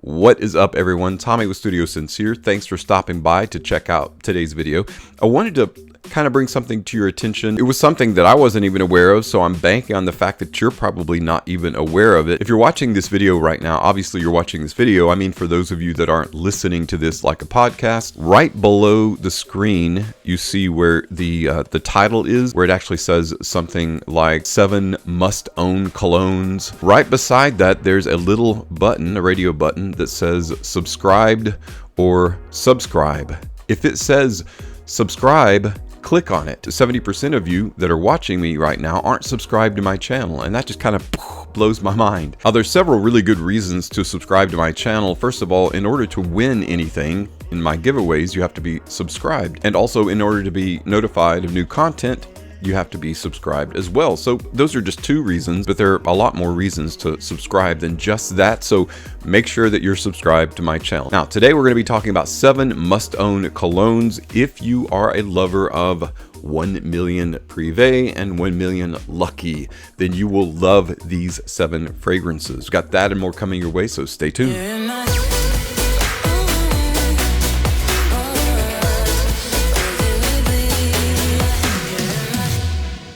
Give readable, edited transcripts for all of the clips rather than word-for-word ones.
What is up, everyone? Tommy with Studio Sense here. Thanks for stopping by to check out today's video. I wanted to kind of bring something to your attention. It was something that I wasn't even aware of, so I'm banking on the fact that you're probably not even aware of it. If you're watching this video right now, obviously you're watching this video. I mean, for those of you that aren't listening to this like a podcast, right below the screen, you see where the title is, where it actually says something like 7 must-own colognes. Right beside that, there's a little button, a radio button, that says subscribed or subscribe. If it says subscribe, click on it. 70% of you that are watching me right now aren't subscribed to my channel, and that just kind of blows my mind. Now, there's several really good reasons to subscribe to my channel. First of all, in order to win anything in my giveaways, you have to be subscribed. And also, in order to be notified of new content, you have to be subscribed as well. So those are just 2 reasons, but there are a lot more reasons to subscribe than just that. So make sure that you're subscribed to my channel. Now, today we're going to be talking about 7 must-own colognes if you are a lover of 1 million Prive and 1 million Lucky. Then you will love these 7 fragrances. Got that and more coming your way, so stay tuned.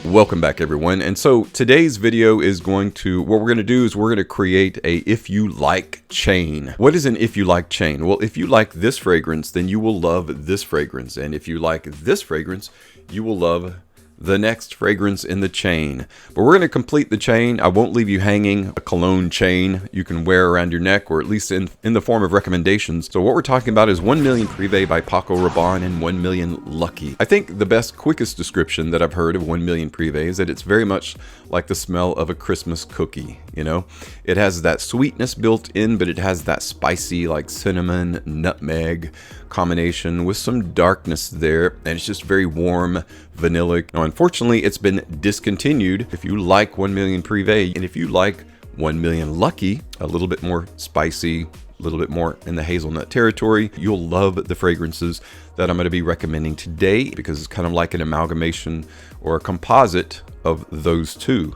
Welcome back, everyone. And so today's video is what we're going to do is we're going to create a if you like chain. What is an if you like chain? Well, if you like this fragrance, then you will love this fragrance. And if you like this fragrance, you will love the next fragrance in the chain. But we're going to complete the chain. I won't leave you hanging. A cologne chain you can wear around your neck, or at least in the form of recommendations. So what we're talking about is 1 million Prive by Paco Rabanne and 1 million Lucky. I think the best, quickest description that I've heard of 1 million Prive is that it's very much like the smell of a Christmas cookie. You know, it has that sweetness built in, but it has that spicy, like cinnamon, nutmeg combination with some darkness there, and it's just very warm, vanillic. Now, unfortunately, it's been discontinued. If you like 1 million Prive, and if you like 1 million Lucky, a little bit more spicy, a little bit more in the hazelnut territory, you'll love the fragrances that I'm going to be recommending today, because it's kind of like an amalgamation or a composite of those 2.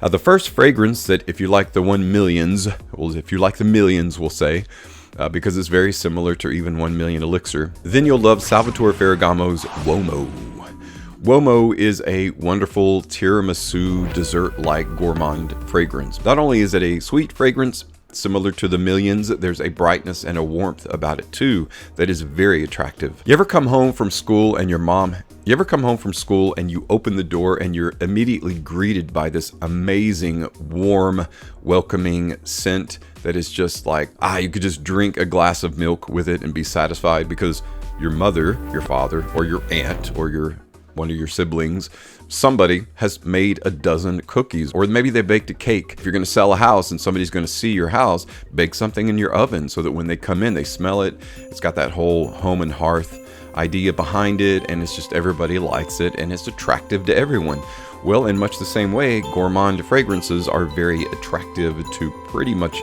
Now, the first fragrance that, if you like the 1 millions, well, if you like the millions, we'll say, because it's very similar to even 1 million Elixir, then you'll love Salvatore Ferragamo's Uomo. Uomo is a wonderful tiramisu dessert-like gourmand fragrance. Not only is it a sweet fragrance, similar to the millions, there's a brightness and a warmth about it too that is very attractive. You ever come home from school and you open the door and you're immediately greeted by this amazing, warm, welcoming scent that is just like, you could just drink a glass of milk with it and be satisfied, because your mother, your father, or your aunt, or one of your siblings, somebody has made a dozen cookies, or maybe they baked a cake. If you're going to sell a house and somebody's going to see your house, bake something in your oven so that when they come in, they smell it. It's got that whole home and hearth idea behind it, and it's just everybody likes it, and it's attractive to everyone. Well, in much the same way, gourmand fragrances are very attractive to pretty much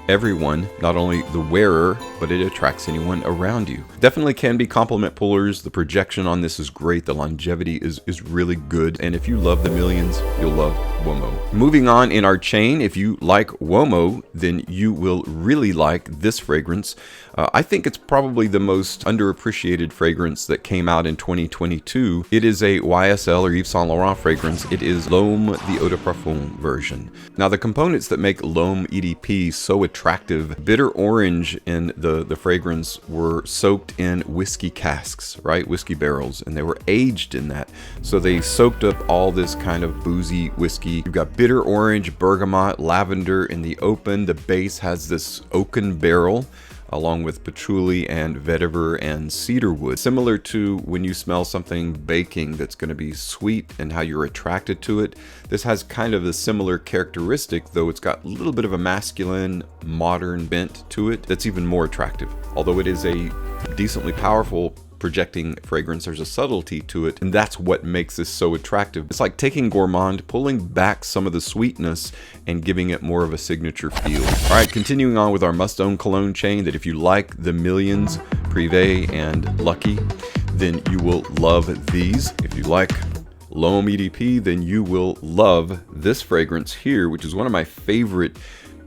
everyone, not only the wearer, but it attracts anyone around you. Definitely can be compliment pullers. The projection on this is great. The longevity is really good. And if you love the millions, you'll love Uomo. Moving on in our chain, if you like Uomo, then you will really like this fragrance. I think it's probably the most underappreciated fragrance that came out in 2022. It is a YSL or Yves Saint Laurent fragrance. It is L'Homme the Eau de Parfum version. Now, the components that make L'Homme EDP so attractive, bitter orange in the fragrance were soaked in whiskey casks, right? Whiskey barrels, and they were aged in that. So they soaked up all this kind of boozy whiskey. You've got bitter orange, bergamot, lavender in the open. The base has this oaken barrel, along with patchouli and vetiver and cedarwood. Similar to when you smell something baking that's going to be sweet and how you're attracted to it, this has kind of a similar characteristic, though it's got a little bit of a masculine, modern bent to it that's even more attractive. Although it is a decently powerful projecting fragrance, there's a subtlety to it, and that's what makes this so attractive. It's like taking gourmand, pulling back some of the sweetness and giving it more of a signature feel. All right, continuing on with our must-own cologne chain, that if you like the millions, Prive and Lucky, then you will love these. If you like L'Homme EDP, then you will love this fragrance here, which is one of my favorite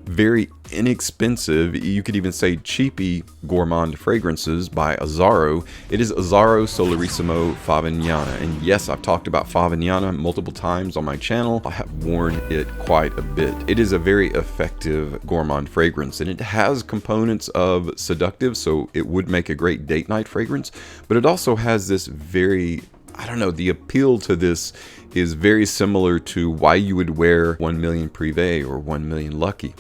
very inexpensive, you could even say cheapy gourmand fragrances by Azzaro. It is Azzaro Solarissimo Favignana. And yes, I've talked about Favignana multiple times on my channel. I have worn it quite a bit. It is a very effective gourmand fragrance, and it has components of seductive, so it would make a great date night fragrance, but it also has this very, I don't know, the appeal to this is very similar to why you would wear 1 Million Prive or 1 Million Lucky.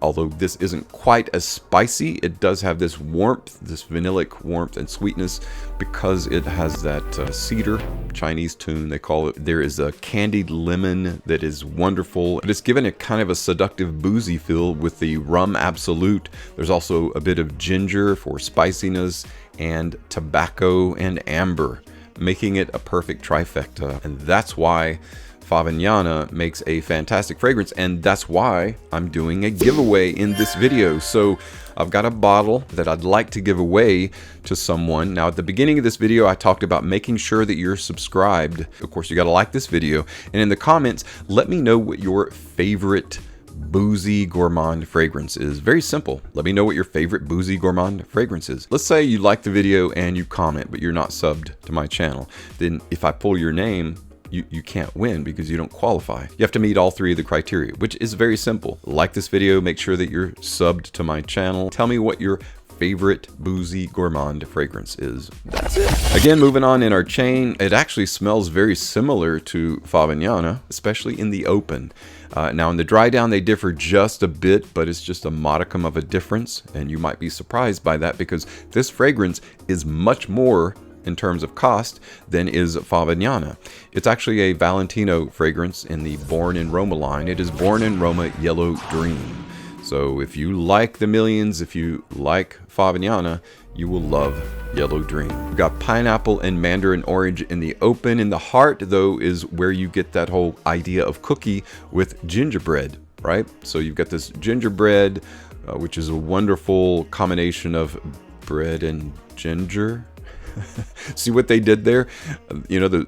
Although this isn't quite as spicy, it does have this warmth, this vanillic warmth and sweetness, because it has that cedar, Chinese tune they call it. There is a candied lemon that is wonderful, but it's given a kind of a seductive boozy feel with the rum absolute. There's also a bit of ginger for spiciness, and tobacco and amber, making it a perfect trifecta. And that's why Favignana makes a fantastic fragrance, and that's why I'm doing a giveaway in this video. So I've got a bottle that I'd like to give away to someone. Now, at the beginning of this video, I talked about making sure that you're subscribed. Of course, you got to like this video, and in the comments, let me know what your favorite boozy gourmand fragrance is. Very simple. Let me know what your favorite boozy gourmand fragrance is. Let's say you like the video and you comment, but you're not subbed to my channel. Then if I pull your name, you can't win because you don't qualify. You have to meet all three of the criteria, which is very simple. Like this video, make sure that you're subbed to my channel. Tell me what your favorite boozy gourmand fragrance is. That's it. Again, moving on in our chain, it actually smells very similar to Favignana, especially in the open. Now in the dry down, they differ just a bit, but it's just a modicum of a difference, and you might be surprised by that because this fragrance is much more in terms of cost than is Favignana. It's actually a Valentino fragrance in the Born in Roma line. It is Born in Roma Yellow Dream. So if you like the Millions, if you like Favignana, you will love Yellow Dream. We've got pineapple and mandarin orange in the open. In the heart, though, is where you get that whole idea of cookie with gingerbread, right? So you've got this gingerbread, which is a wonderful combination of bread and ginger. See what they did there? You know,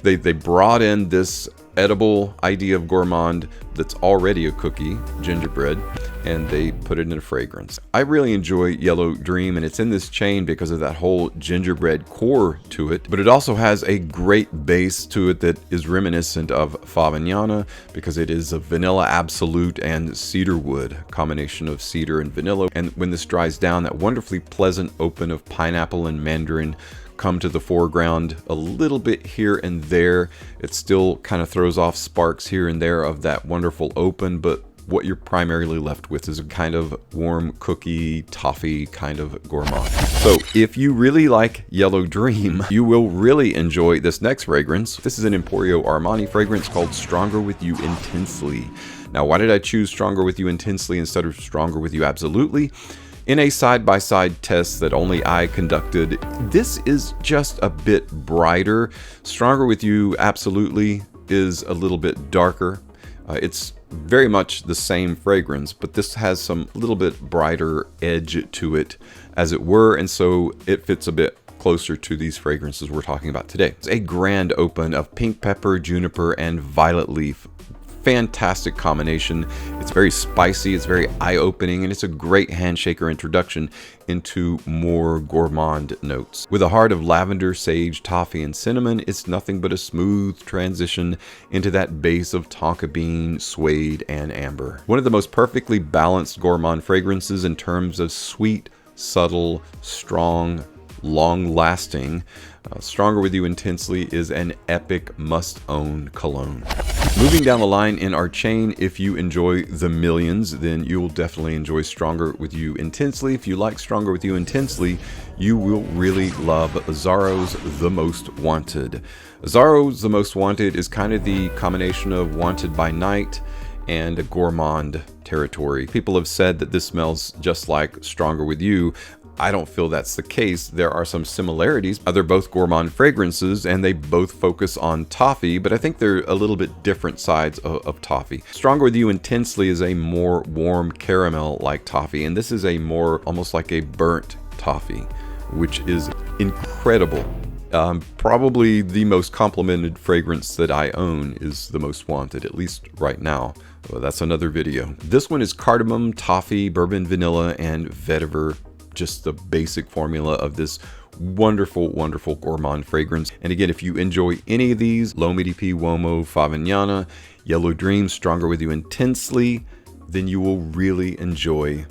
they brought in this edible idea of gourmand that's already a cookie, gingerbread, and they put it in a fragrance. I really enjoy Yellow Dream, and it's in this chain because of that whole gingerbread core to it, but it also has a great base to it that is reminiscent of Favignana because it is a vanilla absolute and cedar wood, combination of cedar and vanilla. And when this dries down, that wonderfully pleasant open of pineapple and mandarin come to the foreground a little bit here and there. It still kind of throws off sparks here and there of that wonderful open, but what you're primarily left with is a kind of warm cookie, toffee kind of gourmand. So if you really like Yellow Dream, you will really enjoy this next fragrance. This is an Emporio Armani fragrance called Stronger With You Intensely. Now, why did I choose Stronger With You Intensely instead of Stronger With You Absolutely? In a side-by-side test that only I conducted, this is just a bit brighter. Stronger With You Absolutely is a little bit darker. It's very much the same fragrance, but this has some little bit brighter edge to it, as it were, and so it fits a bit closer to these fragrances we're talking about today. It's a grand open of pink pepper, juniper, and violet leaf. Fantastic combination. It's very spicy, it's very eye-opening, and it's a great handshaker introduction into more gourmand notes. With a heart of lavender, sage, toffee, and cinnamon, it's nothing but a smooth transition into that base of tonka bean, suede, and amber. One of the most perfectly balanced gourmand fragrances in terms of sweet, subtle, strong, long-lasting. Stronger With You Intensely is an epic must-own cologne. Moving down the line in our chain, if you enjoy the Millions, then you will definitely enjoy Stronger With You Intensely. If you like Stronger With You Intensely, you will really love Azzaro's The Most Wanted. Azzaro's The Most Wanted is kind of the combination of Wanted by Night and a gourmand territory. People have said that this smells just like Stronger With You. I don't feel that's the case. There are some similarities. They're both gourmand fragrances and they both focus on toffee, but I think they're a little bit different sides of toffee. Stronger With You Intensely is a more warm caramel like toffee, and this is a more almost like a burnt toffee, which is incredible. Probably the most complimented fragrance that I own is The Most Wanted, at least right now. Well, that's another video. This one is cardamom, toffee, bourbon, vanilla, and vetiver. Just the basic formula of this wonderful, wonderful gourmand fragrance. And again, if you enjoy any of these, L'Homme d'P, Uomo, Favignana, Yellow Dream, Stronger With You Intensely, then you will really enjoy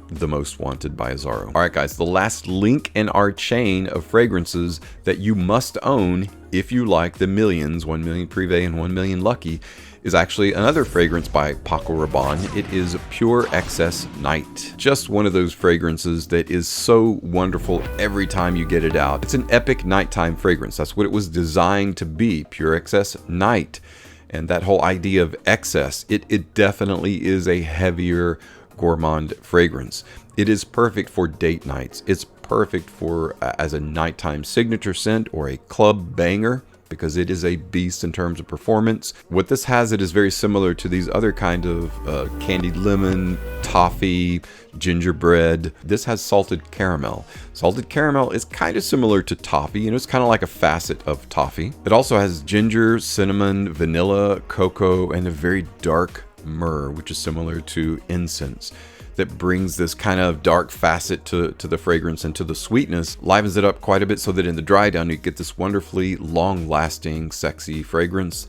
the Most Wanted by Azzaro. All right, guys, the last link in our chain of fragrances that you must own if you like the millions, 1 million Prive and 1 million Lucky, is actually another fragrance by Paco Rabanne. It is Pure Excess Night. Just one of those fragrances that is so wonderful every time you get it out. It's an epic nighttime fragrance. That's what it was designed to be, Pure Excess Night. And that whole idea of excess, it definitely is a heavier gourmand fragrance. It is perfect for date nights. It's perfect for as a nighttime signature scent or a club banger, because it is a beast in terms of performance. What this has, it is very similar to these other kind of candied lemon, toffee, gingerbread. This has salted caramel. Salted caramel is kind of similar to toffee. You know, it's kind of like a facet of toffee. It also has ginger, cinnamon, vanilla, cocoa, and a very dark myrrh, which is similar to incense, that brings this kind of dark facet to the fragrance, and to the sweetness livens it up quite a bit, so that in the dry down you get this wonderfully long-lasting, sexy fragrance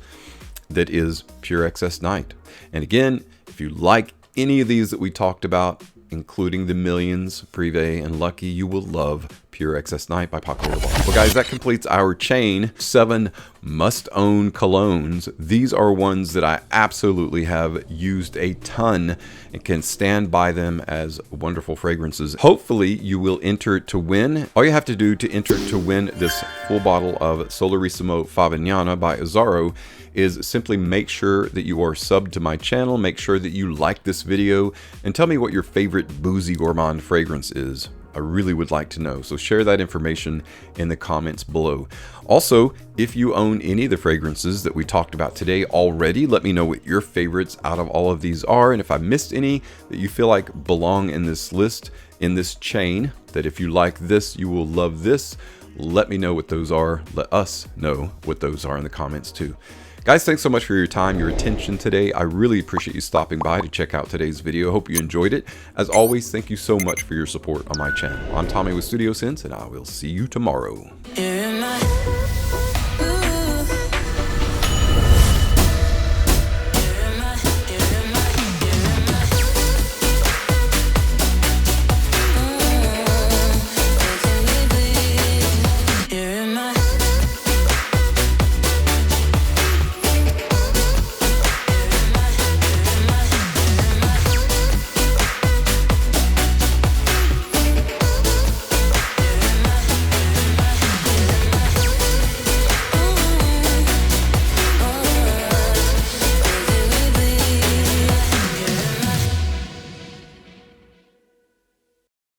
that is Pure Excess Night. And again, if you like any of these that we talked about, including the millions, Prive and Lucky, you will love Pure Excess Night by Paco Rabanne. Well, guys, that completes our chain. 7 must-own colognes. These are ones that I absolutely have used a ton and can stand by them as wonderful fragrances. Hopefully, you will enter to win. All you have to do to enter to win this full bottle of Solarissimo Favignana by Azzaro is simply make sure that you are subbed to my channel, make sure that you like this video, and tell me what your favorite boozy gourmand fragrance is. I really would like to know, so share that information in the comments below. Also, if you own any of the fragrances that we talked about today already, let me know what your favorites out of all of these are, and if I missed any that you feel like belong in this list, in this chain, that if you like this, you will love this, let me know what those are. Let us know what those are in the comments too. Guys, thanks so much for your time, your attention today. I really appreciate you stopping by to check out today's video. Hope you enjoyed it. As always, thank you so much for your support on my channel. I'm Tommy with Studio Sense, and I will see you tomorrow.